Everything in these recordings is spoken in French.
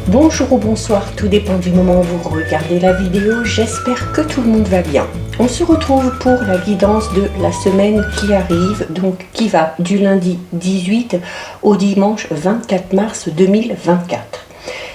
Bonjour ou bonsoir, tout dépend du moment où vous regardez la vidéo, j'espère que tout le monde va bien. On se retrouve pour la guidance de la semaine qui arrive, donc qui va du lundi 18 au dimanche 24 mars 2024.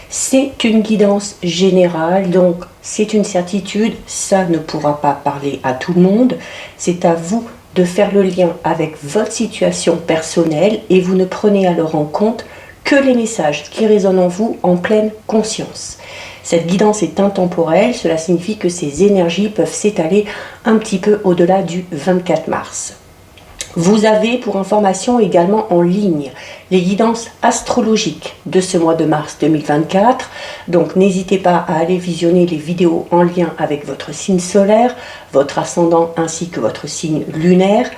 C'est une guidance générale, donc c'est une certitude, ça ne pourra pas parler à tout le monde, c'est à vous de faire le lien avec votre situation personnelle et vous ne prenez alors en compte que les messages qui résonnent en vous en pleine conscience. Cette guidance est intemporelle, cela signifie que ces énergies peuvent s'étaler un petit peu au-delà du 24 mars. Vous avez pour information également en ligne les guidances astrologiques de ce mois de mars 2024. Donc n'hésitez pas à aller visionner les vidéos en lien avec votre signe solaire, votre ascendant ainsi que votre signe lunaire.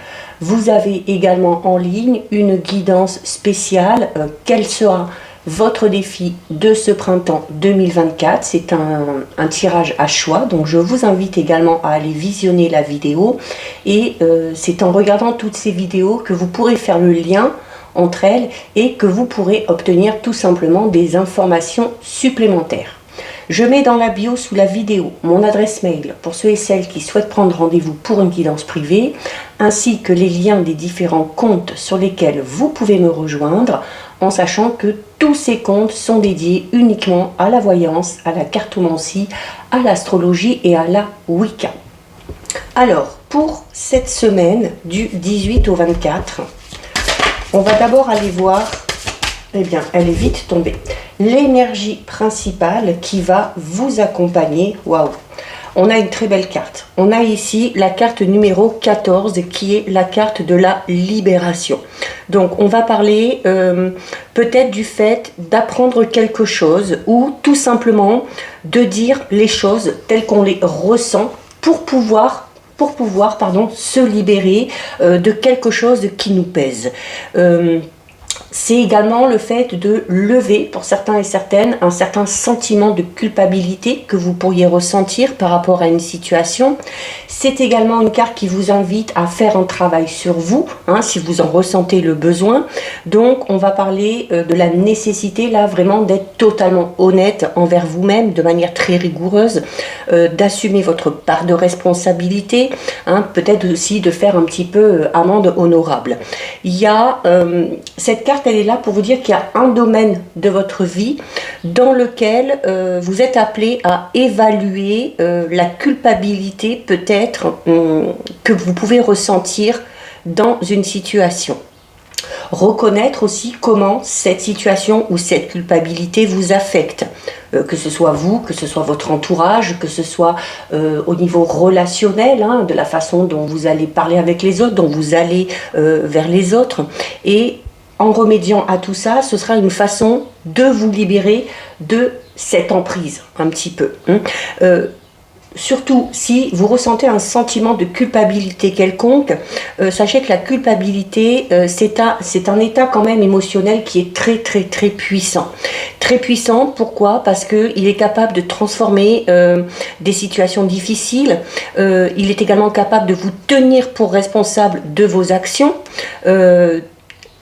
Vous avez également en ligne une guidance spéciale. Quel sera votre défi de ce printemps 2024? C'est un tirage à choix, donc je vous invite également à aller visionner la vidéo et c'est en regardant toutes ces vidéos que vous pourrez faire le lien entre elles et que vous pourrez obtenir tout simplement des informations supplémentaires. Je mets dans la bio sous la vidéo mon adresse mail pour ceux et celles qui souhaitent prendre rendez-vous pour une guidance privée, ainsi que les liens des différents comptes sur lesquels vous pouvez me rejoindre, en sachant que tous ces comptes sont dédiés uniquement à la voyance, à la cartomancie, à l'astrologie et à la Wicca. Alors, pour cette semaine du 18 au 24, on va d'abord aller voir, eh bien, elle est vite tombée, l'énergie principale qui va vous accompagner. Waouh! On a une très belle carte. On a ici la carte numéro 14 qui est la carte de la libération. Donc on va parler peut-être du fait d'apprendre quelque chose ou tout simplement de dire les choses telles qu'on les ressent pour pouvoir se libérer de quelque chose qui nous pèse. C'est également le fait de lever, pour certains et certaines, un certain sentiment de culpabilité que vous pourriez ressentir par rapport à une situation. C'est également une carte qui vous invite à faire un travail sur vous, si vous en ressentez le besoin. Donc, on va parler de la nécessité, là, vraiment d'être totalement honnête envers vous-même, de manière très rigoureuse, d'assumer votre part de responsabilité, peut-être aussi de faire un petit peu amende honorable. Il y a cette carte, elle est là pour vous dire qu'il y a un domaine de votre vie dans lequel vous êtes appelé à évaluer la culpabilité peut-être que vous pouvez ressentir dans une situation. Reconnaître aussi comment cette situation ou cette culpabilité vous affecte, que ce soit vous, que ce soit votre entourage, que ce soit au niveau relationnel, de la façon dont vous allez parler avec les autres, dont vous allez vers les autres. Et en remédiant à tout ça, ce sera une façon de vous libérer de cette emprise, un petit peu. Surtout si vous ressentez un sentiment de culpabilité quelconque, sachez que la culpabilité, c'est un état quand même émotionnel qui est très très très puissant. Très puissant, pourquoi? Parce qu'il est capable de transformer des situations difficiles, il est également capable de vous tenir pour responsable de vos actions,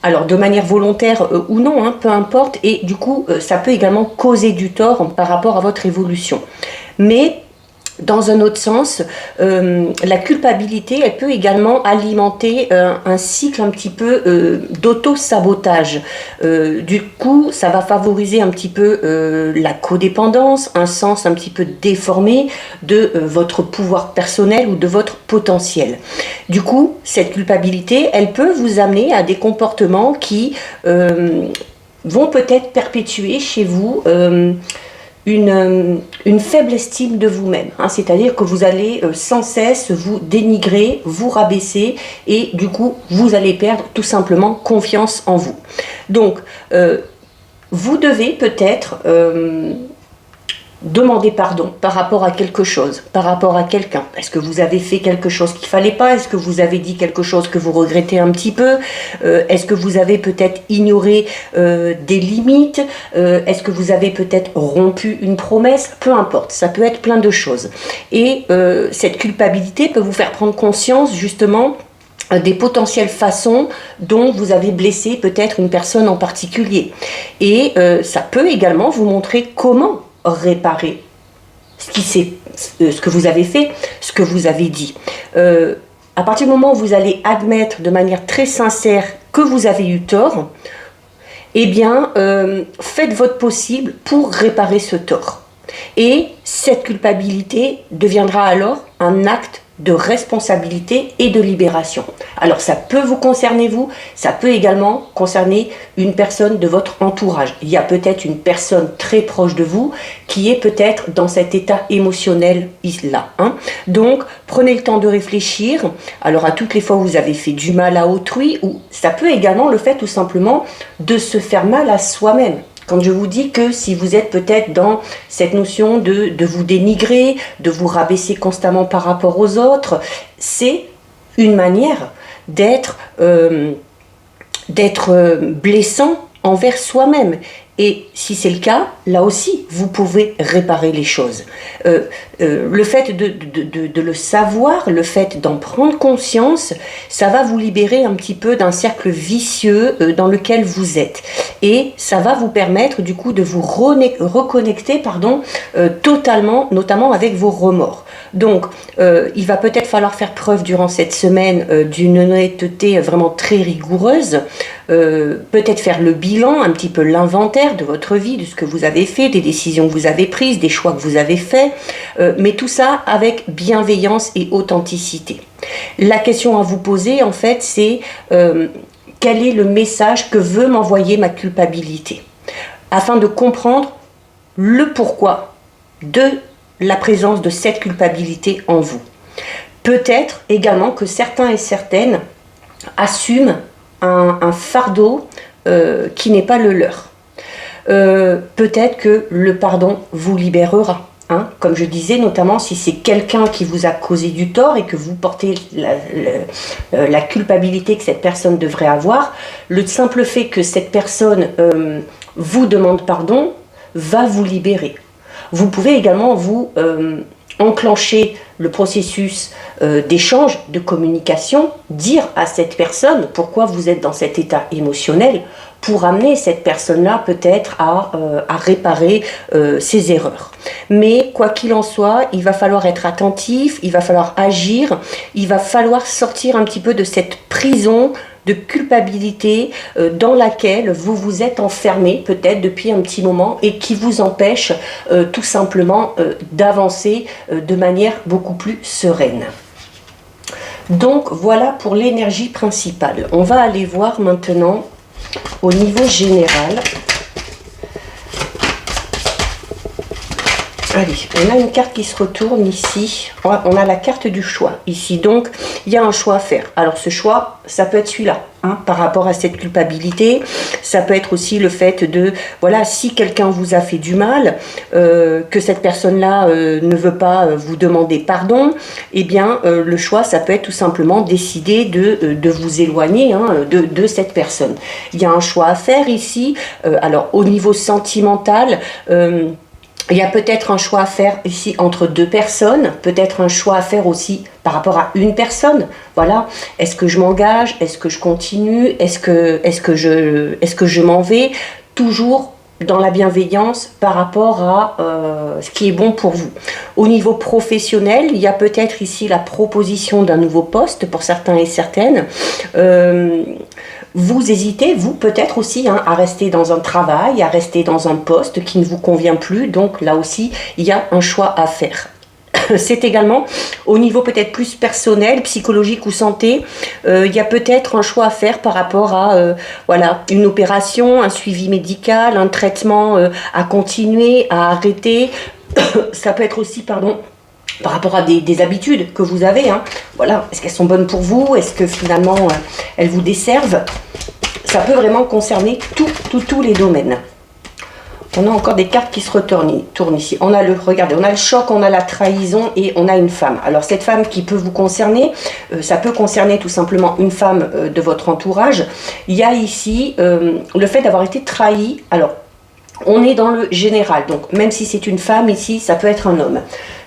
alors de manière volontaire ou non, peu importe, et du coup ça peut également causer du tort par rapport à votre évolution. Mais dans un autre sens, la culpabilité, elle peut également alimenter un cycle un petit peu d'auto-sabotage. Du coup, ça va favoriser un petit peu la codépendance, un sens un petit peu déformé de votre pouvoir personnel ou de votre potentiel. Du coup, cette culpabilité, elle peut vous amener à des comportements qui vont peut-être perpétuer chez vous une faible estime de vous-même, c'est-à-dire que vous allez sans cesse vous dénigrer, vous rabaisser et du coup vous allez perdre tout simplement confiance en vous. Donc vous devez peut-être demander pardon par rapport à quelque chose, par rapport à quelqu'un. Est-ce que vous avez fait quelque chose qu'il ne fallait pas? Est-ce que vous avez dit quelque chose que vous regrettez un petit peu? Est-ce que vous avez peut-être ignoré des limites? Est-ce que vous avez peut-être rompu une promesse? Peu importe, ça peut être plein de choses. Et cette culpabilité peut vous faire prendre conscience justement des potentielles façons dont vous avez blessé peut-être une personne en particulier. Et ça peut également vous montrer comment réparer ce que vous avez fait, ce que vous avez dit. À partir du moment où vous allez admettre de manière très sincère que vous avez eu tort, eh bien, faites votre possible pour réparer ce tort. Et cette culpabilité deviendra alors un acte de responsabilité et de libération. Alors ça peut vous concerner vous, ça peut également concerner une personne de votre entourage. Il y a peut-être une personne très proche de vous qui est peut-être dans cet état émotionnel là. Donc prenez le temps de réfléchir, alors à toutes les fois où vous avez fait du mal à autrui, ou ça peut également le fait tout simplement de se faire mal à soi-même. Quand je vous dis que si vous êtes peut-être dans cette notion de vous dénigrer, de vous rabaisser constamment par rapport aux autres, c'est une manière d'être blessant envers soi-même. Et si c'est le cas, là aussi, vous pouvez réparer les choses. Le fait de le savoir, le fait d'en prendre conscience, ça va vous libérer un petit peu d'un cercle vicieux dans lequel vous êtes. Et ça va vous permettre du coup de vous reconnecter totalement, notamment avec vos remords. Donc, il va peut-être falloir faire preuve durant cette semaine d'une honnêteté vraiment très rigoureuse, peut-être faire le bilan, un petit peu l'inventaire de votre vie, de ce que vous avez fait, des décisions que vous avez prises, des choix que vous avez faits, mais tout ça avec bienveillance et authenticité. La question à vous poser, en fait, c'est quel est le message que veut m'envoyer ma culpabilité, afin de comprendre le pourquoi de la présence de cette culpabilité en vous. Peut-être également que certains et certaines assument un fardeau qui n'est pas le leur. Peut-être que le pardon vous libérera. Comme je disais, notamment si c'est quelqu'un qui vous a causé du tort et que vous portez la culpabilité que cette personne devrait avoir, le simple fait que cette personne vous demande pardon va vous libérer. Vous pouvez également vous enclencher le processus d'échange, de communication, dire à cette personne pourquoi vous êtes dans cet état émotionnel, pour amener cette personne-là peut-être à réparer ses erreurs. Mais quoi qu'il en soit, il va falloir être attentif, il va falloir agir, il va falloir sortir un petit peu de cette prison de culpabilité dans laquelle vous vous êtes enfermé peut-être depuis un petit moment et qui vous empêche tout simplement d'avancer de manière beaucoup plus sereine. Donc voilà pour l'énergie principale. On va aller voir maintenant au niveau général. Allez, on a une carte qui se retourne ici. On a la carte du choix ici. Donc, il y a un choix à faire. Alors, ce choix, ça peut être celui-là, par rapport à cette culpabilité. Ça peut être aussi le fait de, voilà, si quelqu'un vous a fait du mal, que cette personne-là ne veut pas vous demander pardon, eh bien, le choix, ça peut être tout simplement décider de vous éloigner de cette personne. Il y a un choix à faire ici. Alors, au niveau sentimental, il y a peut-être un choix à faire ici entre deux personnes, peut-être un choix à faire aussi par rapport à une personne. Voilà, est-ce que je m'engage, est-ce que je continue, est-ce que je m'en vais, toujours dans la bienveillance par rapport à ce qui est bon pour vous. Au niveau professionnel, il y a peut-être ici la proposition d'un nouveau poste pour certains et certaines. Vous hésitez, vous peut-être aussi, à rester dans un travail, à rester dans un poste qui ne vous convient plus. Donc là aussi, il y a un choix à faire. C'est également au niveau peut-être plus personnel, psychologique ou santé, il y a peut-être un choix à faire par rapport à voilà, une opération, un suivi médical, un traitement à continuer, à arrêter. Ça peut être aussi, par rapport à des habitudes que vous avez. Voilà, est-ce qu'elles sont bonnes pour vous? Est-ce que finalement elles vous desservent? Ça peut vraiment concerner tous les domaines. On a encore des cartes qui se retournent ici. Regardez, on a le choc, on a la trahison et on a une femme. Alors cette femme qui peut vous concerner, ça peut concerner tout simplement une femme de votre entourage. Il y a ici le fait d'avoir été trahi. Alors, On est dans le général, donc même si c'est une femme ici, ça peut être un homme.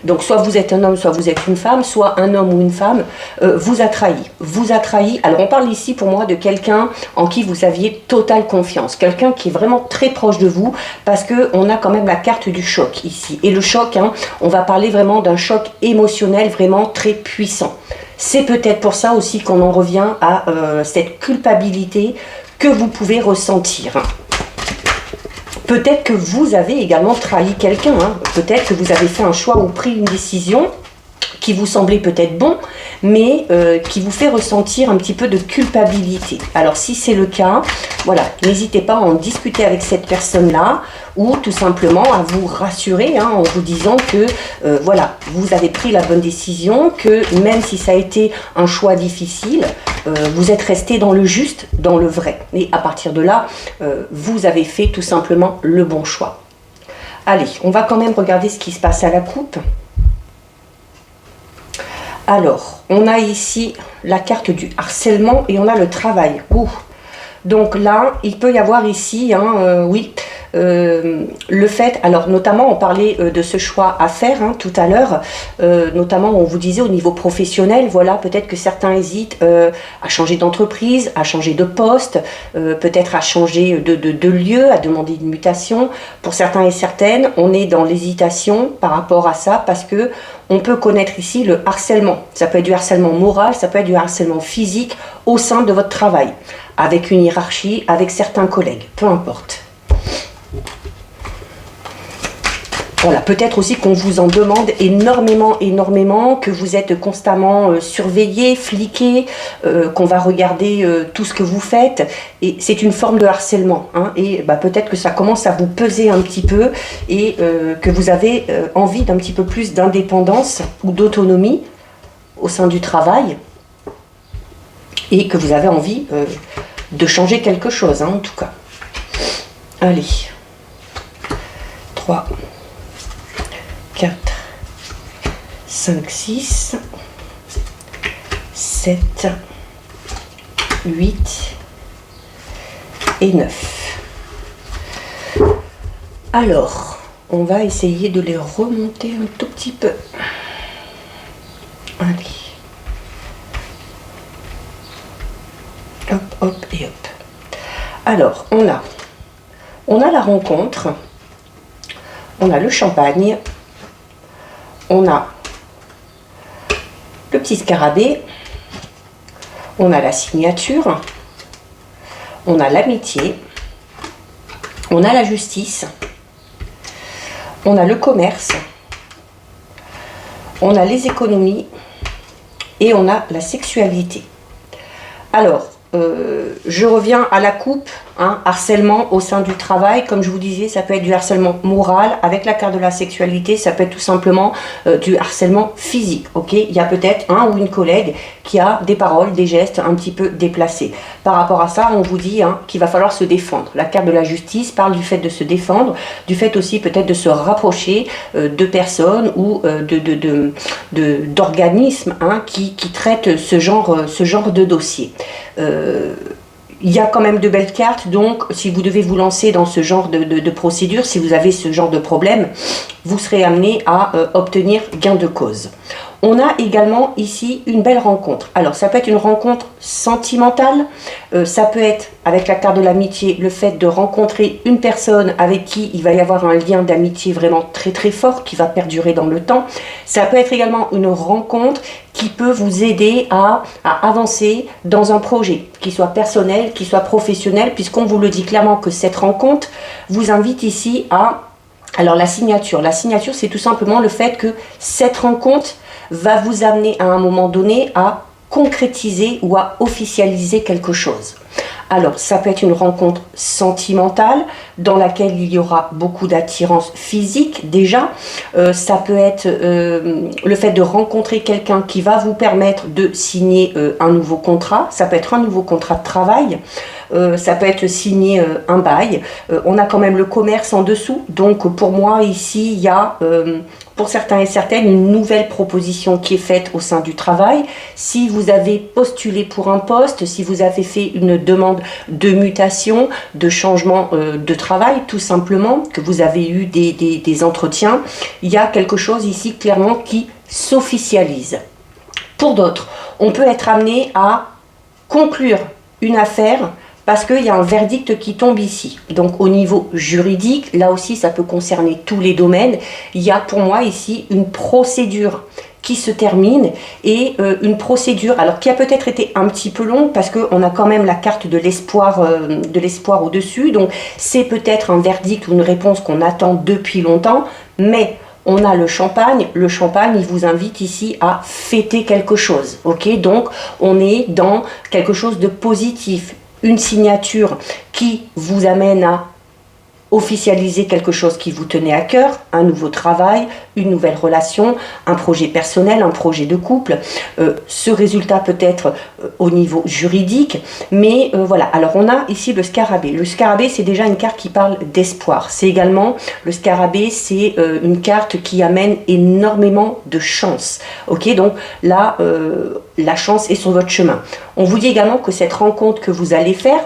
Donc soit vous êtes un homme, soit vous êtes une femme, soit un homme ou une femme vous a trahi. Vous a trahi. Alors on parle ici pour moi de quelqu'un en qui vous aviez totale confiance. Quelqu'un qui est vraiment très proche de vous parce qu'on a quand même la carte du choc ici. Et le choc, hein, on va parler vraiment d'un choc émotionnel vraiment très puissant. C'est peut-être pour ça aussi qu'on en revient à cette culpabilité que vous pouvez ressentir. Peut-être que vous avez également trahi quelqu'un, hein. Peut-être que vous avez fait un choix ou pris une décision qui vous semblait peut-être bon, mais qui vous fait ressentir un petit peu de culpabilité. Alors si c'est le cas, voilà, n'hésitez pas à en discuter avec cette personne-là, ou tout simplement à vous rassurer hein, en vous disant que voilà, vous avez pris la bonne décision, que même si ça a été un choix difficile, vous êtes resté dans le juste, dans le vrai. Et à partir de là, vous avez fait tout simplement le bon choix. Allez, on va quand même regarder ce qui se passe à la coupe. Alors, on a ici la carte du harcèlement et on a le travail. Ouh. Donc là, il peut y avoir ici, hein, oui, le fait, alors notamment on parlait de ce choix à faire hein, tout à l'heure, notamment on vous disait au niveau professionnel, voilà, peut-être que certains hésitent à changer d'entreprise, à changer de poste, peut-être à changer de lieu, à demander une mutation. Pour certains et certaines, on est dans l'hésitation par rapport à ça parce que on peut connaître ici le harcèlement. Ça peut être du harcèlement moral, ça peut être du harcèlement physique au sein de votre travail, avec une hiérarchie, avec certains collègues, peu importe. Voilà, peut-être aussi qu'on vous en demande énormément, que vous êtes constamment surveillé, fliqué, qu'on va regarder tout ce que vous faites. Et c'est une forme de harcèlement. Hein, et bah, peut-être que ça commence à vous peser un petit peu et que vous avez envie d'un petit peu plus d'indépendance ou d'autonomie au sein du travail. Et que vous avez envie de changer quelque chose, hein, en tout cas. Allez. 3, 4, 5, 6, 7, 8 et 9. Alors, on va essayer de les remonter un tout petit peu. Allez. Hop, hop et hop. Alors, on a la rencontre, on a le champagne, on a le petit scarabée, on a la signature, on a l'amitié, on a la justice, on a le commerce, on a les économies et on a la sexualité. Alors, je reviens à la coupe, hein, harcèlement au sein du travail. Comme je vous disais, ça peut être du harcèlement moral. Avec la carte de la sexualité, ça peut être tout simplement du harcèlement physique. Okay, il y a peut-être un ou une collègue qui a des paroles, des gestes un petit peu déplacés. Par rapport à ça, on vous dit hein, qu'il va falloir se défendre. La carte de la justice parle du fait de se défendre, du fait aussi peut-être de se rapprocher de personnes ou d'organismes hein, qui traitent ce genre de dossier. Il y a quand même de belles cartes, donc si vous devez vous lancer dans ce genre de procédure, si vous avez ce genre de problème, vous serez amené à obtenir gain de cause. On a également ici une belle rencontre. Alors ça peut être une rencontre sentimentale, ça peut être avec la carte de l'amitié, le fait de rencontrer une personne avec qui il va y avoir un lien d'amitié vraiment très très fort qui va perdurer dans le temps. Ça peut être également une rencontre qui peut vous aider à avancer dans un projet, qui soit personnel, qui soit professionnel, puisqu'on vous le dit clairement que cette rencontre vous invite ici à... Alors la signature, c'est tout simplement le fait que cette rencontre va vous amener à un moment donné à concrétiser ou à officialiser quelque chose. Alors, ça peut être une rencontre sentimentale dans laquelle il y aura beaucoup d'attirance physique déjà. Ça peut être le fait de rencontrer quelqu'un qui va vous permettre de signer un nouveau contrat. Ça peut être un nouveau contrat de travail. ça peut être signer un bail. On a quand même le commerce en dessous. Donc pour moi ici, il y a pour certains et certaines une nouvelle proposition qui est faite au sein du travail. Si vous avez postulé pour un poste, si vous avez fait une demande de mutation, de changement de travail, tout simplement, que vous avez eu des entretiens, il y a quelque chose ici clairement qui s'officialise. Pour d'autres, on peut être amené à conclure une affaire parce qu'il y a un verdict qui tombe ici. Donc au niveau juridique, là aussi ça peut concerner tous les domaines, il y a pour moi ici une procédure qui se termine et une procédure alors qui a peut-être été un petit peu longue parce qu'on a quand même la carte de l'espoir au-dessus, donc c'est peut-être un verdict ou une réponse qu'on attend depuis longtemps, mais on a le champagne, il vous invite ici à fêter quelque chose, ok? Donc on est dans quelque chose de positif, une signature qui vous amène à officialiser quelque chose qui vous tenait à cœur, un nouveau travail, une nouvelle relation, un projet personnel, un projet de couple. Ce résultat peut être au niveau juridique, mais voilà. Alors on a ici le scarabée. Le scarabée, c'est déjà une carte qui parle d'espoir. C'est également, le scarabée, c'est une carte qui amène énormément de chance. Ok, donc là, la chance est sur votre chemin. On vous dit également que cette rencontre que vous allez faire,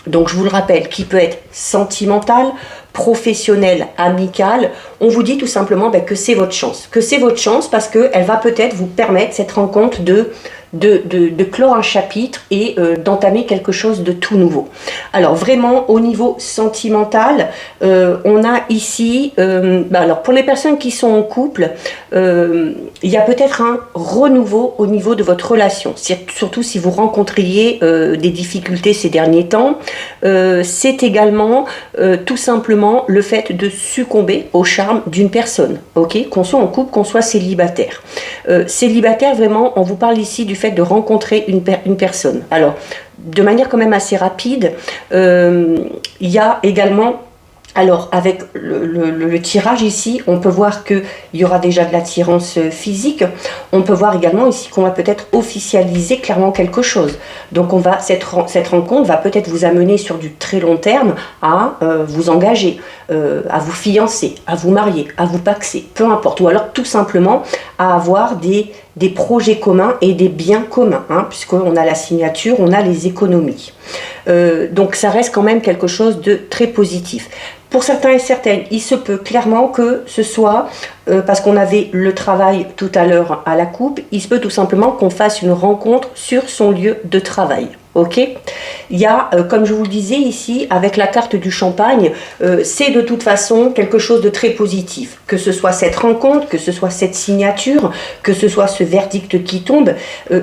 donc je vous le rappelle, qui peut être sentimental, professionnel, amical, on vous dit tout simplement que c'est votre chance. Que c'est votre chance parce qu'elle va peut-être vous permettre, cette rencontre, de clore un chapitre et d'entamer quelque chose de tout nouveau. Alors vraiment au niveau sentimental, on a ici, alors pour les personnes qui sont en couple, il y a peut-être un renouveau au niveau de votre relation, surtout si vous rencontriez des difficultés ces derniers temps. C'est également tout simplement le fait de succomber au charme d'une personne, ok, qu'on soit en couple, qu'on soit célibataire. Célibataire, vraiment, on vous parle ici du fait de rencontrer une personne. Alors, de manière quand même assez rapide, il y a également, alors avec le tirage ici, on peut voir qu'il y aura déjà de l'attirance physique. On peut voir également ici qu'on va peut-être officialiser clairement quelque chose. Donc cette rencontre va peut-être vous amener sur du très long terme à vous engager, à vous fiancer, à vous marier, à vous paxer, peu importe. Ou alors tout simplement à avoir des projets communs et des biens communs, hein, puisqu'on a la signature, on a les économies. Donc ça reste quand même quelque chose de très positif. Pour certains et certaines, il se peut clairement que ce soit, parce qu'on avait le travail tout à l'heure à la coupe, il se peut tout simplement qu'on fasse une rencontre sur son lieu de travail. Ok, il y a, comme je vous le disais ici, avec la carte du champagne, c'est de toute façon quelque chose de très positif. Que ce soit cette rencontre, que ce soit cette signature, que ce soit ce verdict qui tombe,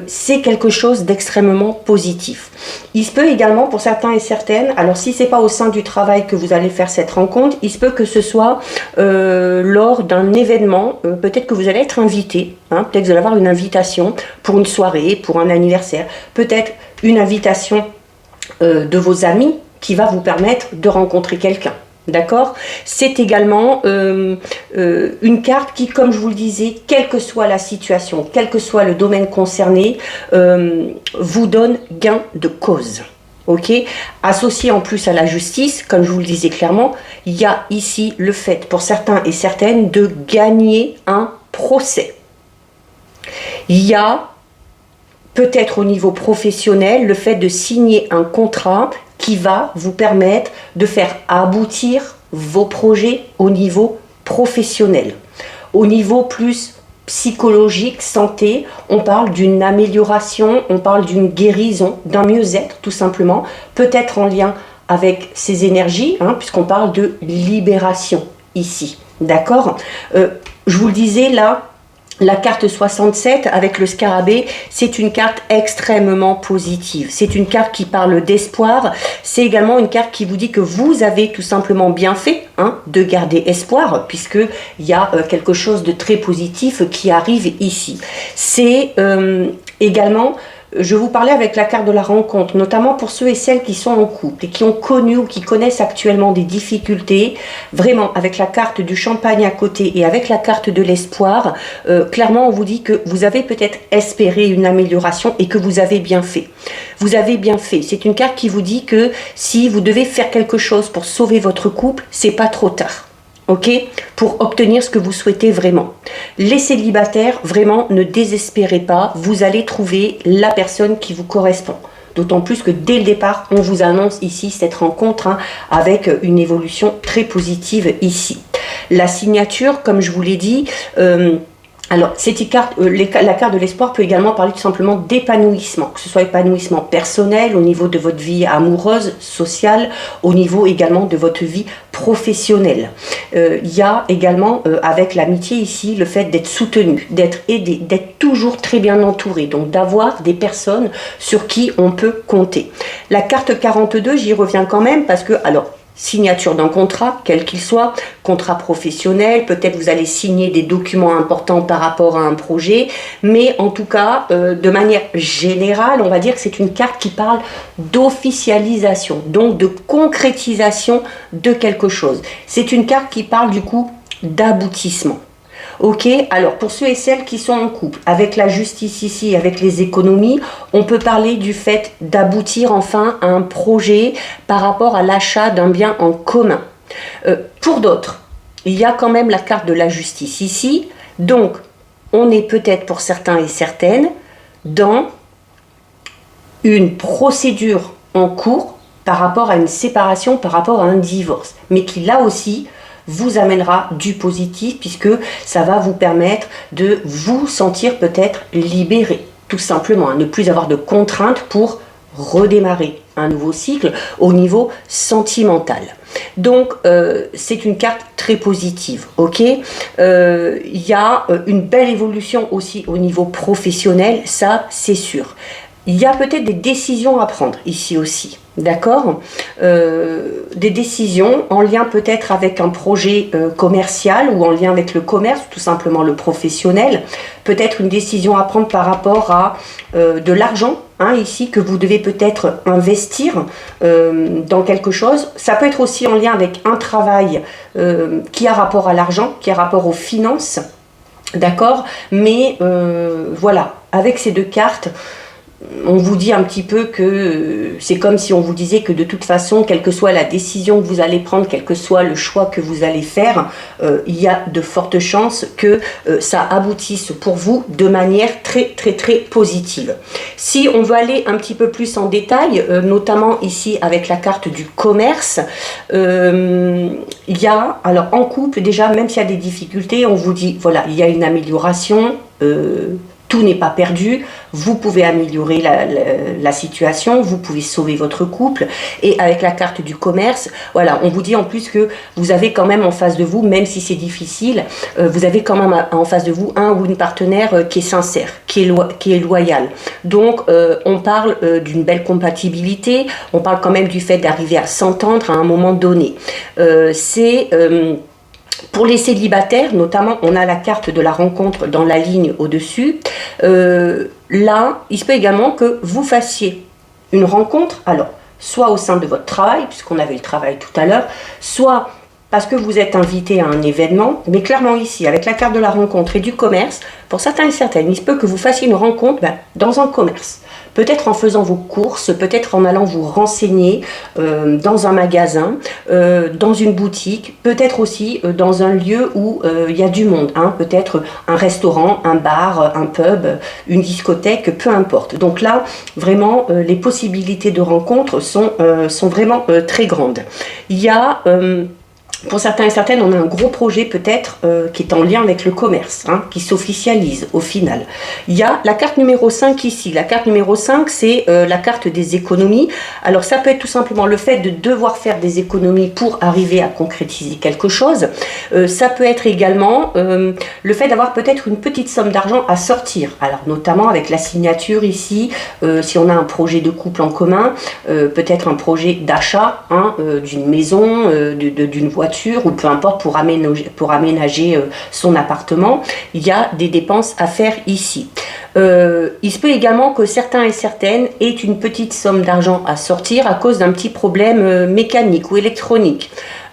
c'est quelque chose d'extrêmement positif. Il se peut également pour certains et certaines, alors si c'est pas au sein du travail que vous allez faire cette rencontre, il se peut que ce soit lors d'un événement, peut-être que vous allez être invité, hein, peut-être que vous allez avoir une invitation pour une soirée, pour un anniversaire, peut-être une invitation de vos amis qui va vous permettre de rencontrer quelqu'un. D'accord? C'est également une carte qui, comme je vous le disais, quelle que soit la situation, quel que soit le domaine concerné, vous donne gain de cause. Ok? Associé en plus à la justice, comme je vous le disais clairement, il y a ici le fait pour certains et certaines de gagner un procès. Il y a peut-être au niveau professionnel, le fait de signer un contrat qui va vous permettre de faire aboutir vos projets au niveau professionnel. Au niveau plus psychologique, santé, on parle d'une amélioration, on parle d'une guérison, d'un mieux-être tout simplement, peut-être en lien avec ces énergies, hein, puisqu'on parle de libération ici. D'accord? Je vous le disais là, la carte 67 avec le scarabée, c'est une carte extrêmement positive. C'est une carte qui parle d'espoir. C'est également une carte qui vous dit que vous avez tout simplement bien fait, hein, de garder espoir, puisqu'il y a quelque chose de très positif qui arrive ici. C'est également je vous parlais avec la carte de la rencontre, notamment pour ceux et celles qui sont en couple et qui ont connu ou qui connaissent actuellement des difficultés. Vraiment, avec la carte du champagne à côté et avec la carte de l'espoir, clairement on vous dit que vous avez peut-être espéré une amélioration et que vous avez bien fait. Vous avez bien fait. C'est une carte qui vous dit que si vous devez faire quelque chose pour sauver votre couple, c'est pas trop tard. Ok, pour obtenir ce que vous souhaitez vraiment. Les célibataires, vraiment, ne désespérez pas, vous allez trouver la personne qui vous correspond. D'autant plus que dès le départ, on vous annonce ici cette rencontre avec une évolution très positive ici. La signature, comme je vous l'ai dit, alors, cette carte, la carte de l'espoir peut également parler tout simplement d'épanouissement, que ce soit épanouissement personnel, au niveau de votre vie amoureuse, sociale, au niveau également de votre vie professionnelle. Il y a également, avec l'amitié ici, le fait d'être soutenu, d'être aidé, d'être toujours très bien entouré, donc d'avoir des personnes sur qui on peut compter. La carte 42, j'y reviens quand même parce que, alors, signature d'un contrat, quel qu'il soit, contrat professionnel, peut-être vous allez signer des documents importants par rapport à un projet, mais en tout cas, de manière générale, on va dire que c'est une carte qui parle d'officialisation, donc de concrétisation de quelque chose. C'est une carte qui parle du coup d'aboutissement. Ok, alors pour ceux et celles qui sont en couple, avec la justice ici, avec les économies, on peut parler du fait d'aboutir enfin à un projet par rapport à l'achat d'un bien en commun. Pour d'autres, il y a quand même la carte de la justice ici, donc on est peut-être pour certains et certaines dans une procédure en cours par rapport à une séparation, par rapport à un divorce, mais qui là aussi vous amènera du positif puisque ça va vous permettre de vous sentir peut-être libéré, tout simplement, ne plus avoir de contraintes pour redémarrer un nouveau cycle au niveau sentimental. Donc c'est une carte très positive, ok. Il y a une belle évolution aussi au niveau professionnel, ça c'est sûr. Il y a peut-être des décisions à prendre ici aussi, d'accord, des décisions en lien peut-être avec un projet commercial ou en lien avec le commerce, tout simplement le professionnel. Peut-être une décision à prendre par rapport à de l'argent, ici, que vous devez peut-être investir dans quelque chose. Ça peut être aussi en lien avec un travail qui a rapport à l'argent, qui a rapport aux finances, d'accord. Mais voilà, avec ces deux cartes, on vous dit un petit peu que c'est comme si on vous disait que de toute façon, quelle que soit la décision que vous allez prendre, quel que soit le choix que vous allez faire, il y a de fortes chances que ça aboutisse pour vous de manière très très très positive. Si on veut aller un petit peu plus en détail, notamment ici avec la carte du commerce, il y a, alors en couple déjà, même s'il y a des difficultés, on vous dit voilà, il y a une amélioration, tout n'est pas perdu, vous pouvez améliorer la situation, vous pouvez sauver votre couple. Et avec la carte du commerce, voilà, on vous dit en plus que vous avez quand même en face de vous, même si c'est difficile, vous avez quand même en face de vous un ou une partenaire qui est sincère, qui est loyal. Donc on parle d'une belle compatibilité, on parle quand même du fait d'arriver à s'entendre à un moment donné. Pour les célibataires, notamment, on a la carte de la rencontre dans la ligne au-dessus. Là, il se peut également que vous fassiez une rencontre, alors, soit au sein de votre travail, puisqu'on avait le travail tout à l'heure, soit parce que vous êtes invité à un événement, mais clairement ici, avec la carte de la rencontre et du commerce, pour certains et certaines, il se peut que vous fassiez une rencontre dans un commerce. Peut-être en faisant vos courses, peut-être en allant vous renseigner dans un magasin, dans une boutique, peut-être aussi dans un lieu où il y a du monde, peut-être un restaurant, un bar, un pub, une discothèque, peu importe. Donc là, vraiment, les possibilités de rencontre sont vraiment très grandes. Il y a... pour certains et certaines, on a un gros projet peut-être qui est en lien avec le commerce, qui s'officialise au final. Il y a la carte numéro 5 ici. La carte numéro 5, c'est la carte des économies. Alors ça peut être tout simplement le fait de devoir faire des économies pour arriver à concrétiser quelque chose. Ça peut être également le fait d'avoir peut-être une petite somme d'argent à sortir. Alors notamment avec la signature ici, si on a un projet de couple en commun, peut-être un projet d'achat d'une maison, d'une voiture, voiture ou peu importe pour aménager son appartement. Il y a des dépenses à faire ici. Il se peut également que certains et certaines aient une petite somme d'argent à sortir à cause d'un petit problème mécanique ou électronique.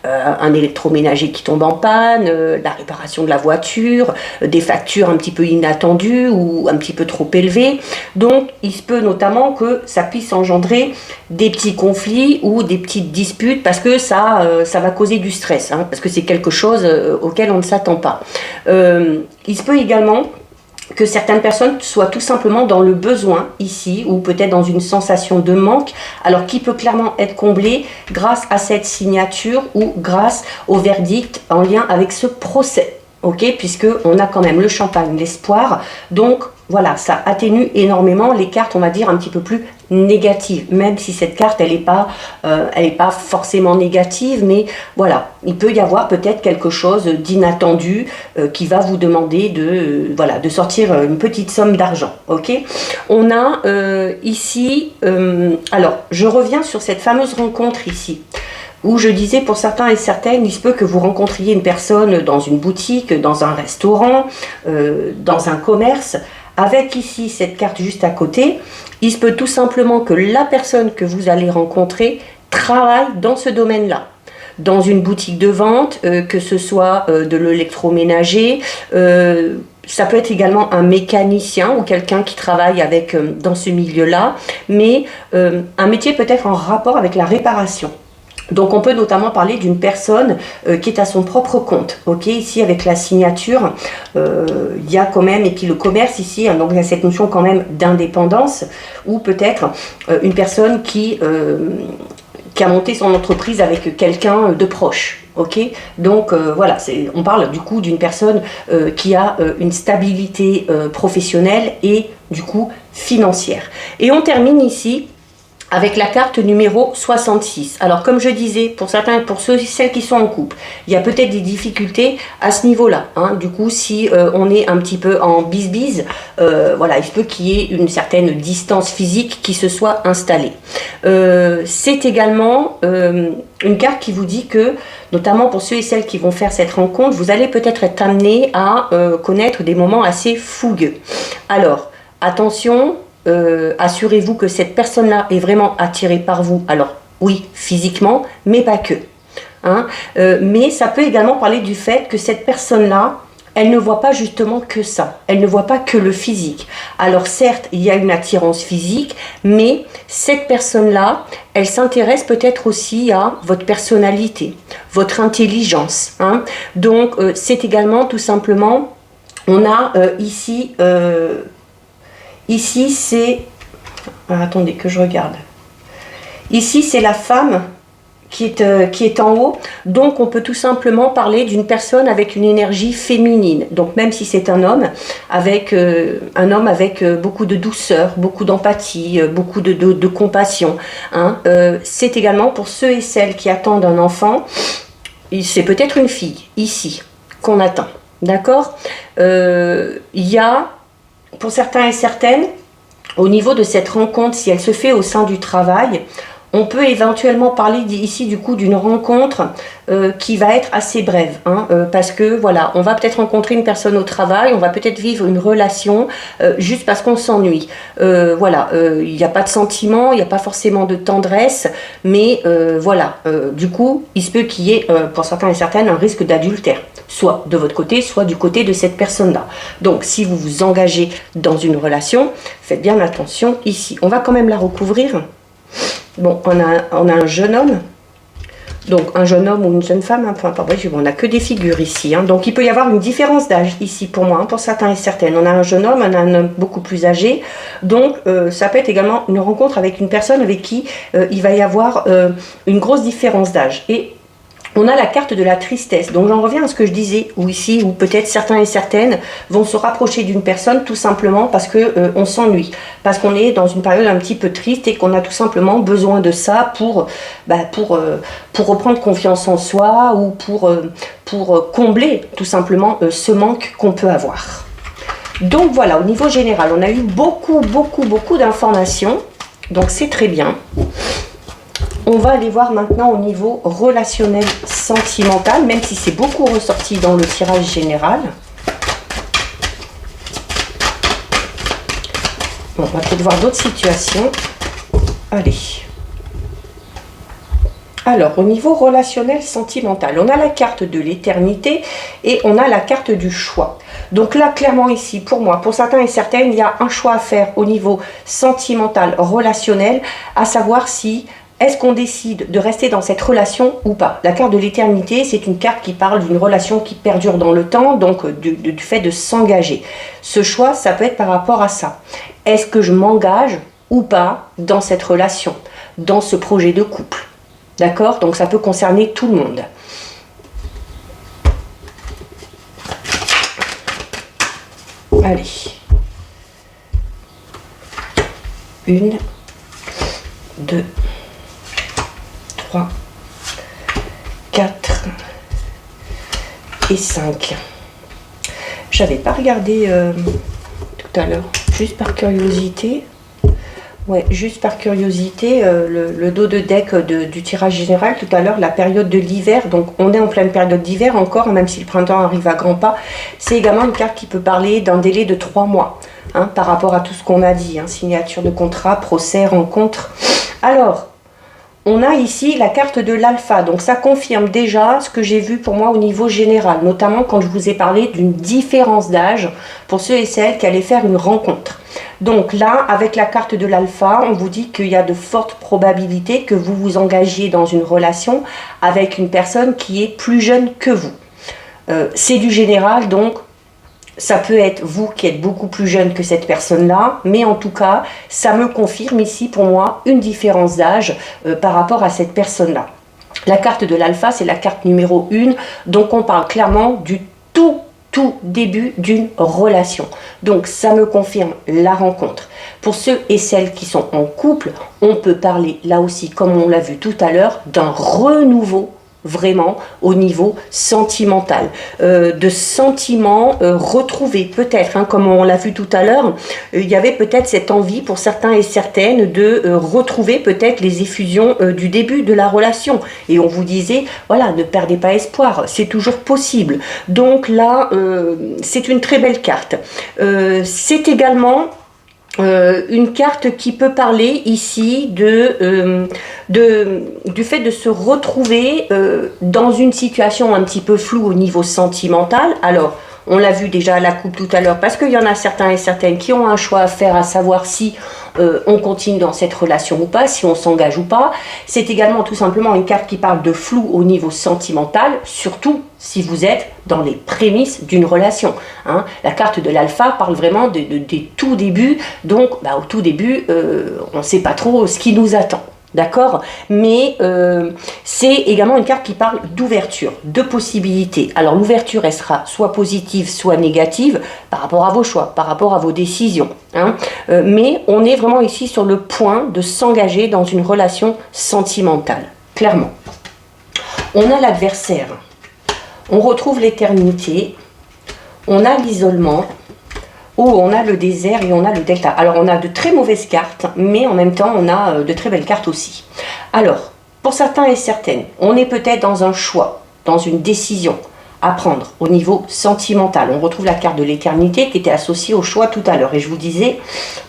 Un électroménager qui tombe en panne, la réparation de la voiture, des factures un petit peu inattendues ou un petit peu trop élevées. Donc, il se peut notamment que ça puisse engendrer des petits conflits ou des petites disputes parce que ça va causer du stress, hein, parce que c'est quelque chose auquel on ne s'attend pas. Il se peut également que certaines personnes soient tout simplement dans le besoin ici ou peut-être dans une sensation de manque, alors qui peut clairement être comblé grâce à cette signature ou grâce au verdict en lien avec ce procès. Ok, puisque on a quand même le champagne, l'espoir, donc voilà, ça atténue énormément les cartes, on va dire un petit peu plus négatives, même si cette carte elle n'est pas forcément négative, mais voilà, il peut y avoir peut-être quelque chose d'inattendu qui va vous demander de sortir une petite somme d'argent. Ok, on a ici, alors je reviens sur cette fameuse rencontre ici, où je disais pour certains et certaines, il se peut que vous rencontriez une personne dans une boutique, dans un restaurant, dans un commerce, avec ici cette carte juste à côté. Il se peut tout simplement que la personne que vous allez rencontrer travaille dans ce domaine-là, dans une boutique de vente, que ce soit de l'électroménager, ça peut être également un mécanicien ou quelqu'un qui travaille dans ce milieu-là, mais un métier peut-être en rapport avec la réparation. Donc on peut notamment parler d'une personne qui est à son propre compte. Ok, ici avec la signature, il y a quand même, et puis le commerce ici, hein, donc il y a cette notion quand même d'indépendance, ou peut-être une personne qui a monté son entreprise avec quelqu'un de proche. Ok, donc voilà, on parle du coup d'une personne qui a une stabilité professionnelle et du coup financière. Et on termine ici avec la carte numéro 66. Alors comme je disais, pour certains, pour ceux et celles qui sont en couple, il y a peut-être des difficultés à ce niveau-là. Hein. Du coup, si on est un petit peu en bise-bise, voilà, il se peut qu'il y ait une certaine distance physique qui se soit installée. C'est également une carte qui vous dit que, notamment pour ceux et celles qui vont faire cette rencontre, vous allez peut-être être amené à connaître des moments assez fougueux. Alors, attention, assurez-vous que cette personne-là est vraiment attirée par vous. Alors, oui, physiquement, mais pas que. Hein. Mais ça peut également parler du fait que cette personne-là, elle ne voit pas justement que ça. Elle ne voit pas que le physique. Alors certes, il y a une attirance physique, mais cette personne-là, elle s'intéresse peut-être aussi à votre personnalité, votre intelligence. Hein. Donc, c'est également tout simplement, on a ici... Ici, c'est... attendez que je regarde. Ici, c'est la femme qui est en haut. Donc, on peut tout simplement parler d'une personne avec une énergie féminine. Donc, même si c'est un homme avec beaucoup de douceur, beaucoup d'empathie, beaucoup de compassion. Hein. C'est également pour ceux et celles qui attendent un enfant. C'est peut-être une fille, ici, qu'on attend. D'accord ? Il y a... Pour certains et certaines, au niveau de cette rencontre, si elle se fait au sein du travail, on peut éventuellement parler ici du coup d'une rencontre qui va être assez brève, hein, parce que voilà, on va peut-être rencontrer une personne au travail, on va peut-être vivre une relation juste parce qu'on s'ennuie. Voilà, il n'y a pas de sentiment, il n'y a pas forcément de tendresse, mais voilà, du coup, il se peut qu'il y ait pour certains et certaines un risque d'adultère, soit de votre côté, soit du côté de cette personne-là. Donc, si vous vous engagez dans une relation, faites bien attention ici. On va quand même la recouvrir. Bon, on a un jeune homme, donc un jeune homme ou une jeune femme, hein, peu importe, on n'a que des figures ici. Hein, donc il peut y avoir une différence d'âge ici pour moi, hein, pour certains et certaines. On a un jeune homme, on a un homme beaucoup plus âgé, donc ça peut être également une rencontre avec une personne avec qui il va y avoir une grosse différence d'âge. Et on a la carte de la tristesse, donc j'en reviens à ce que je disais, où ici, où peut-être certains et certaines vont se rapprocher d'une personne tout simplement parce qu'on s'ennuie, parce qu'on est dans une période un petit peu triste et qu'on a tout simplement besoin de ça pour reprendre confiance en soi ou pour combler tout simplement ce manque qu'on peut avoir. Donc voilà, au niveau général, on a eu beaucoup d'informations, donc c'est très bien. On va aller voir maintenant au niveau relationnel sentimental, même si c'est beaucoup ressorti dans le tirage général. Bon, on va peut-être voir d'autres situations. Allez. Alors, au niveau relationnel sentimental, on a la carte de l'éternité et on a la carte du choix. Donc là, clairement ici, pour moi, pour certains et certaines, il y a un choix à faire au niveau sentimental, relationnel, à savoir si est-ce qu'on décide de rester dans cette relation ou pas. La carte de l'éternité, c'est une carte qui parle d'une relation qui perdure dans le temps, donc du fait de s'engager. Ce choix, ça peut être par rapport à ça. Est-ce que je m'engage ou pas dans cette relation, dans ce projet de couple? D'accord? Donc ça peut concerner tout le monde. Allez. 1, 2, 3, 4 et 5. J'avais pas regardé tout à l'heure, juste par curiosité. Ouais, juste par curiosité, le dos de deck du tirage général tout à l'heure, la période de l'hiver, donc on est en pleine période d'hiver encore, même si le printemps arrive à grands pas, c'est également une carte qui peut parler d'un délai de 3 mois, hein, par rapport à tout ce qu'on a dit, hein, signature de contrat, procès, rencontre. Alors, on a ici la carte de l'alpha, donc ça confirme déjà ce que j'ai vu pour moi au niveau général, notamment quand je vous ai parlé d'une différence d'âge pour ceux et celles qui allaient faire une rencontre. Donc là, avec la carte de l'alpha, on vous dit qu'il y a de fortes probabilités que vous vous engagiez dans une relation avec une personne qui est plus jeune que vous. C'est du général, donc ça peut être vous qui êtes beaucoup plus jeune que cette personne-là, mais en tout cas, ça me confirme ici pour moi une différence d'âge par rapport à cette personne-là. La carte de l'alpha, c'est la carte numéro 1, donc on parle clairement du tout début d'une relation. Donc ça me confirme la rencontre. Pour ceux et celles qui sont en couple, on peut parler là aussi, comme on l'a vu tout à l'heure, d'un renouveau vraiment au niveau sentimental, de sentiments retrouvés peut-être, hein, comme on l'a vu tout à l'heure, il y avait peut-être cette envie pour certains et certaines de retrouver peut-être les effusions du début de la relation, et on vous disait, voilà, ne perdez pas espoir, c'est toujours possible. Donc là, c'est une très belle carte. C'est également une carte qui peut parler ici du fait de se retrouver dans une situation un petit peu floue au niveau sentimental. Alors, on l'a vu déjà à la coupe tout à l'heure, parce qu'il y en a certains et certaines qui ont un choix à faire, à savoir si on continue dans cette relation ou pas, si on s'engage ou pas. C'est également tout simplement une carte qui parle de flou au niveau sentimental, surtout si vous êtes dans les prémices d'une relation. Hein. La carte de l'alpha parle vraiment des tout débuts, donc au tout début, on ne sait pas trop ce qui nous attend. D'accord? Mais c'est également une carte qui parle d'ouverture, de possibilités. Alors l'ouverture, elle sera soit positive, soit négative par rapport à vos choix, par rapport à vos décisions. Hein. Mais on est vraiment ici sur le point de s'engager dans une relation sentimentale, clairement. On a l'adversaire, on retrouve l'éternité, on a l'isolement, on a le désert et on a le delta. Alors, on a de très mauvaises cartes, mais en même temps, on a de très belles cartes aussi. Alors, pour certains et certaines, on est peut-être dans un choix, dans une décision à prendre au niveau sentimental. On retrouve la carte de l'éternité qui était associée au choix tout à l'heure. Et je vous disais,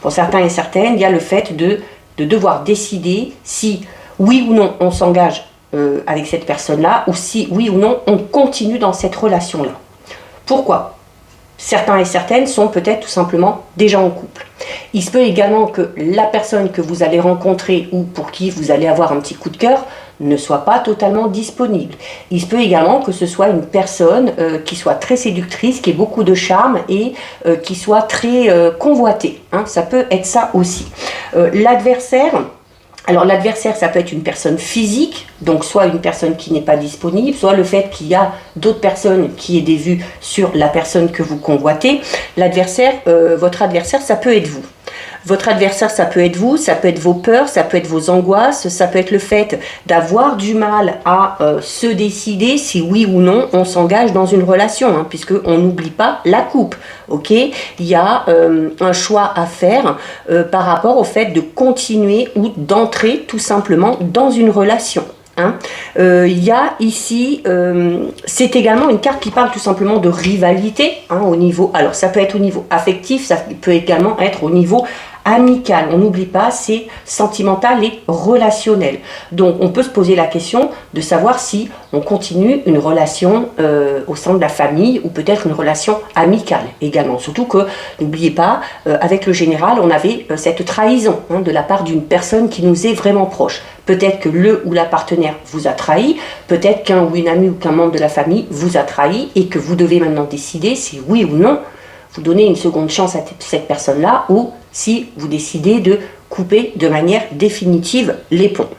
pour certains et certaines, il y a le fait de devoir décider si, oui ou non, on s'engage avec cette personne-là, ou si, oui ou non, on continue dans cette relation-là. Pourquoi ? Certains et certaines sont peut-être tout simplement déjà en couple. Il se peut également que la personne que vous allez rencontrer ou pour qui vous allez avoir un petit coup de cœur ne soit pas totalement disponible. Il se peut également que ce soit une personne qui soit très séductrice, qui ait beaucoup de charme et qui soit très convoitée. Hein, ça peut être ça aussi. L'adversaire... Alors l'adversaire, ça peut être une personne physique, donc soit une personne qui n'est pas disponible, soit le fait qu'il y a d'autres personnes qui aient des vues sur la personne que vous convoitez. L'adversaire, votre adversaire, ça peut être vous. Votre adversaire, ça peut être vous, ça peut être vos peurs, ça peut être vos angoisses, ça peut être le fait d'avoir du mal à se décider si oui ou non on s'engage dans une relation, hein, puisqu'on n'oublie pas la coupe. Ok, il y a un choix à faire par rapport au fait de continuer ou d'entrer tout simplement dans une relation. Hein. Il y a ici, c'est également une carte qui parle tout simplement de rivalité, hein, au niveau, alors ça peut être au niveau affectif, ça peut également être au niveau amical. On n'oublie pas, c'est sentimental et relationnel. Donc on peut se poser la question de savoir si on continue une relation au sein de la famille ou peut-être une relation amicale également. Surtout que, n'oubliez pas, avec le général, on avait cette trahison, hein, de la part d'une personne qui nous est vraiment proche. Peut-être que le ou la partenaire vous a trahi, peut-être qu'un ou une amie ou qu'un membre de la famille vous a trahi et que vous devez maintenant décider si oui ou non vous donnez une seconde chance à cette personne-là ou si vous décidez de couper de manière définitive les ponts.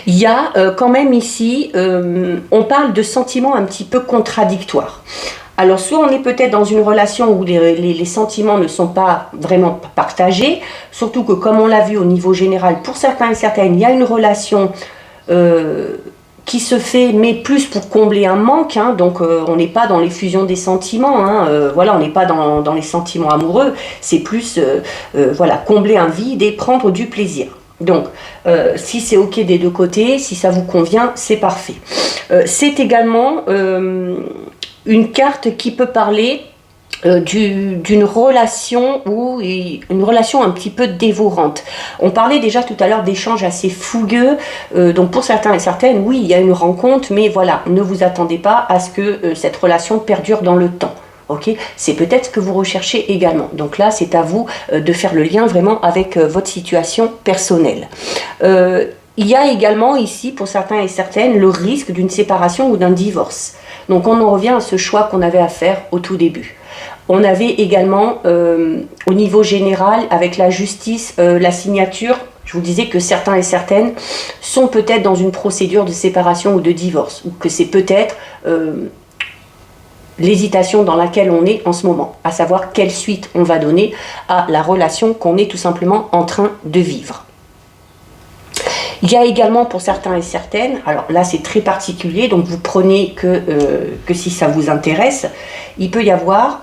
Il y a quand même ici, on parle de sentiments un petit peu contradictoires. Alors soit on est peut-être dans une relation où les sentiments ne sont pas vraiment partagés, surtout que comme on l'a vu au niveau général, pour certains et certaines, il y a une relation qui se fait, mais plus pour combler un manque, hein, donc on n'est pas dans les fusions des sentiments, hein, voilà, on n'est pas dans les sentiments amoureux, c'est plus voilà, combler un vide et prendre du plaisir. Donc, si c'est ok des deux côtés, si ça vous convient, c'est parfait. C'est également une carte qui peut parler d'une relation ou une relation un petit peu dévorante. On parlait déjà tout à l'heure d'échanges assez fougueux, donc pour certains et certaines, oui, il y a une rencontre, mais voilà, ne vous attendez pas à ce que cette relation perdure dans le temps. Ok, c'est peut-être ce que vous recherchez également. Donc là, c'est à vous de faire le lien vraiment avec votre situation personnelle. Il y a également ici, pour certains et certaines, le risque d'une séparation ou d'un divorce. Donc on en revient à ce choix qu'on avait à faire au tout début. On avait également, au niveau général, avec la justice, la signature, je vous disais que certains et certaines sont peut-être dans une procédure de séparation ou de divorce, ou que c'est peut-être l'hésitation dans laquelle on est en ce moment, à savoir quelle suite on va donner à la relation qu'on est tout simplement en train de vivre. Il y a également pour certains et certaines, alors là c'est très particulier, donc vous prenez que si ça vous intéresse, il peut y avoir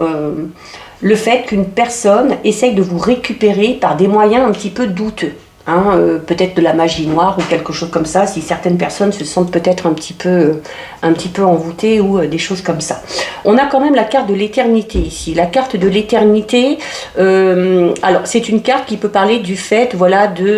le fait qu'une personne essaye de vous récupérer par des moyens un petit peu douteux. Hein, peut-être de la magie noire ou quelque chose comme ça, si certaines personnes se sentent peut-être un petit peu envoûtées ou des choses comme ça. On a quand même la carte de l'éternité ici. La carte de l'éternité, alors c'est une carte qui peut parler du fait, voilà, de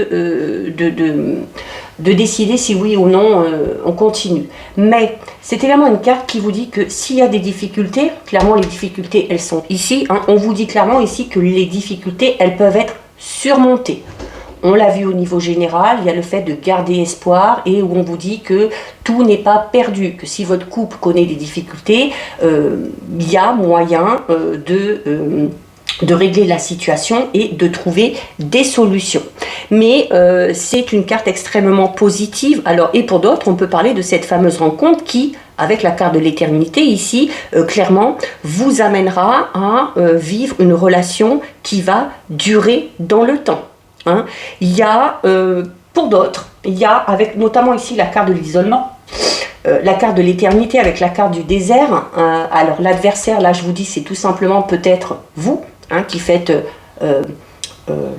décider si oui ou non on continue. Mais c'est également une carte qui vous dit que s'il y a des difficultés, clairement les difficultés elles sont ici, hein, on vous dit clairement ici que les difficultés elles peuvent être surmontées. On l'a vu au niveau général, il y a le fait de garder espoir et où on vous dit que tout n'est pas perdu, que si votre couple connaît des difficultés, il y a moyen de régler la situation et de trouver des solutions. Mais c'est une carte extrêmement positive. Alors, et pour d'autres, on peut parler de cette fameuse rencontre qui, avec la carte de l'éternité ici, clairement, vous amènera à vivre une relation qui va durer dans le temps. Hein. Il y a, pour d'autres, il y a, avec notamment ici la carte de l'isolement, la carte de l'éternité avec la carte du désert. Alors l'adversaire, là je vous dis, c'est tout simplement peut-être vous, hein, qui faites,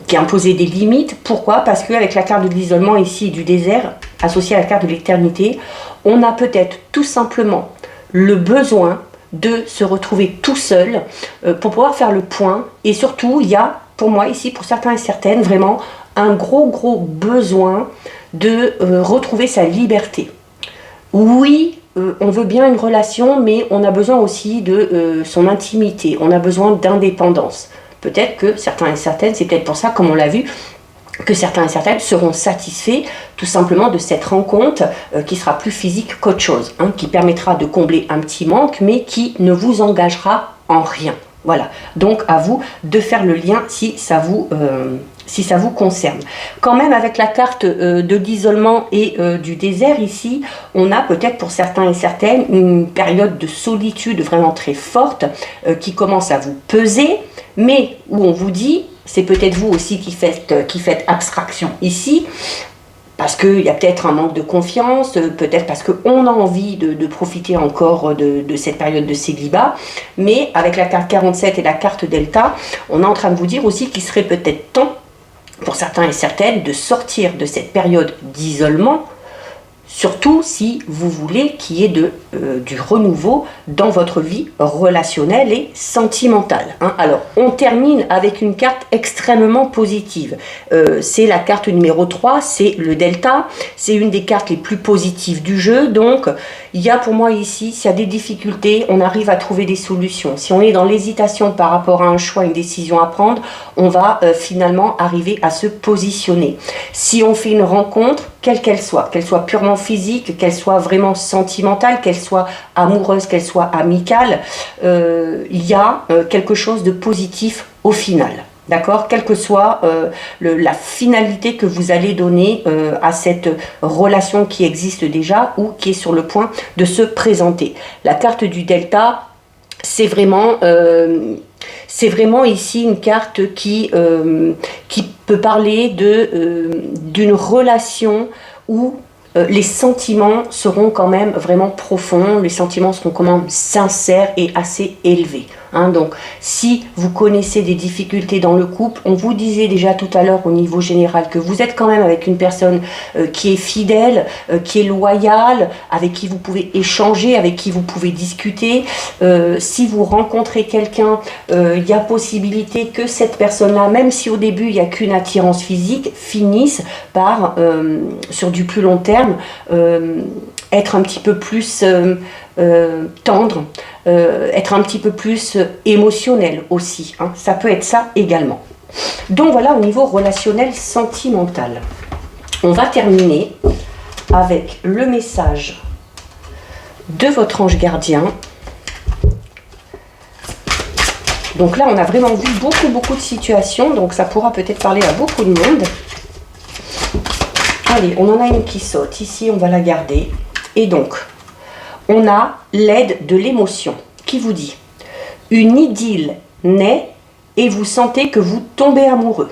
qui imposez des limites. Pourquoi? Parce qu'avec la carte de l'isolement ici du désert, associée à la carte de l'éternité, on a peut-être tout simplement le besoin de se retrouver tout seul pour pouvoir faire le point. Et surtout, il y a, pour moi ici, pour certains et certaines, vraiment un gros besoin de retrouver sa liberté. Oui, on veut bien une relation, mais on a besoin aussi de son intimité, on a besoin d'indépendance. Peut-être que certains et certaines, c'est peut-être pour ça, comme on l'a vu, que certains et certaines seront satisfaits tout simplement de cette rencontre qui sera plus physique qu'autre chose, hein, qui permettra de combler un petit manque, mais qui ne vous engagera en rien. Voilà, donc à vous de faire le lien si ça vous concerne. Quand même avec la carte de l'isolement et du désert ici, on a peut-être pour certains et certaines une période de solitude vraiment très forte qui commence à vous peser, mais où on vous dit c'est peut-être vous aussi qui faites abstraction ici, parce qu'il y a peut-être un manque de confiance, peut-être parce qu'on a envie de profiter encore de cette période de célibat, mais avec la carte 47 et la carte Delta, on est en train de vous dire aussi qu'il serait peut-être temps, pour certains et certaines, de sortir de cette période d'isolement, surtout si vous voulez qu'il y ait du renouveau dans votre vie relationnelle et sentimentale. Alors, on termine avec une carte extrêmement positive. C'est la carte numéro 3, c'est le Delta. C'est une des cartes les plus positives du jeu. Donc, il y a pour moi ici, s'il y a des difficultés, on arrive à trouver des solutions. Si on est dans l'hésitation par rapport à un choix, une décision à prendre, on va finalement arriver à se positionner. Si on fait une rencontre, quelle qu'elle soit purement physique, qu'elle soit vraiment sentimentale, qu'elle soit amoureuse, qu'elle soit amicale, il y a quelque chose de positif au final. D'accord, quelle que soit la finalité que vous allez donner à cette relation qui existe déjà ou qui est sur le point de se présenter. La carte du Delta, c'est vraiment ici une carte qui peut parler d'une relation où les sentiments seront quand même vraiment profonds, les sentiments seront quand même sincères et assez élevés. Donc, si vous connaissez des difficultés dans le couple, on vous disait déjà tout à l'heure au niveau général que vous êtes quand même avec une personne qui est fidèle, qui est loyale, avec qui vous pouvez échanger, avec qui vous pouvez discuter. Si vous rencontrez quelqu'un, il y a possibilité que cette personne-là, même si au début il n'y a qu'une attirance physique, finisse par, sur du plus long terme, être un petit peu plus tendre, être un petit peu plus émotionnel aussi. Ça peut être ça également. Donc voilà au niveau relationnel sentimental. On va terminer avec le message de votre ange gardien. Donc là on a vraiment vu beaucoup de situations, donc ça pourra peut-être parler à beaucoup de monde. Allez, on en a une qui saute, ici on va la garder. Et donc, on a l'aide de l'émotion qui vous dit « Une idylle naît et vous sentez que vous tombez amoureux.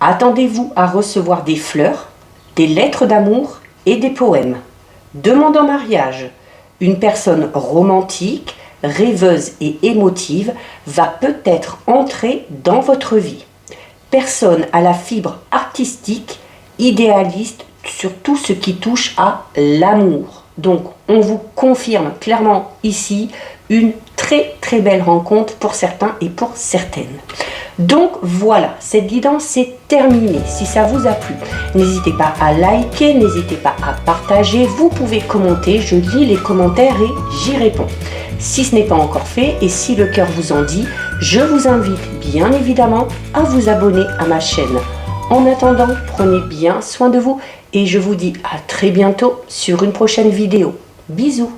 Attendez-vous à recevoir des fleurs, des lettres d'amour et des poèmes. Demande en mariage. Une personne romantique, rêveuse et émotive va peut-être entrer dans votre vie. Personne à la fibre artistique, idéaliste sur tout ce qui touche à l'amour. » Donc, on vous confirme clairement ici une très belle rencontre pour certains et pour certaines. Donc voilà, cette guidance est terminée. Si ça vous a plu, n'hésitez pas à liker, n'hésitez pas à partager. Vous pouvez commenter, je lis les commentaires et j'y réponds. Si ce n'est pas encore fait et si le cœur vous en dit, je vous invite bien évidemment à vous abonner à ma chaîne. En attendant, prenez bien soin de vous et je vous dis à très bientôt sur une prochaine vidéo. Bisous!